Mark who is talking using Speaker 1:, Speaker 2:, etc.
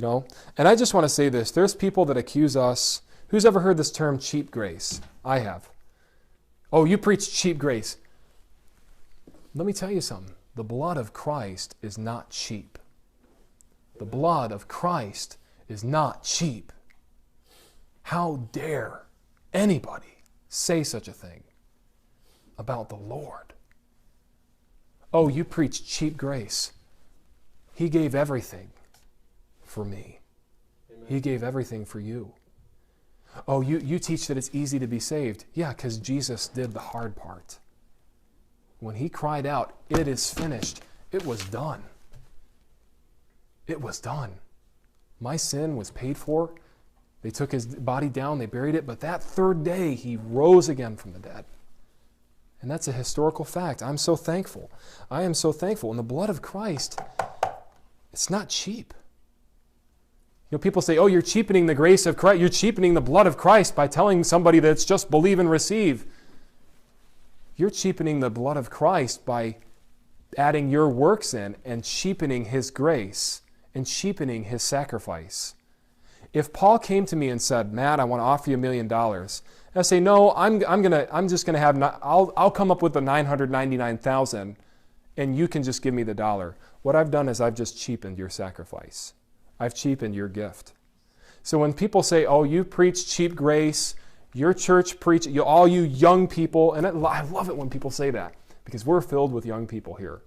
Speaker 1: And I just want to say this. There's people that accuse us. Who's ever heard this term cheap grace? I have. Oh, you preach cheap grace. Let me tell you something. The blood of Christ is not cheap. The blood of Christ is not cheap. How dare anybody say such a thing about the Lord? Oh, you preach cheap grace. He gave everything for me. Amen. He gave everything for you. Oh, you teach that it's easy to be saved. Yeah, because Jesus did the hard part. When he cried out, "It is finished," it was done. It was done. My sin was paid for. They took his body down, they buried it, but that third day he rose again from the dead. And that's a historical fact. I'm so thankful. I am so thankful. And the blood of Christ, it's not cheap. People say, oh, you're cheapening the grace of Christ. You're cheapening the blood of Christ by telling somebody that it's just believe and receive. You're cheapening the blood of Christ by adding your works in and cheapening his grace and cheapening his sacrifice. If Paul came to me and said, Matt, I want to offer you $1 million, I say, no, I'll come up with the 999,000 and you can just give me the dollar. What I've done is I've just cheapened your sacrifice. I've cheapened your gift. So when people say, oh, you preach cheap grace, your church preach, all you young people, and I love it when people say that because we're filled with young people here.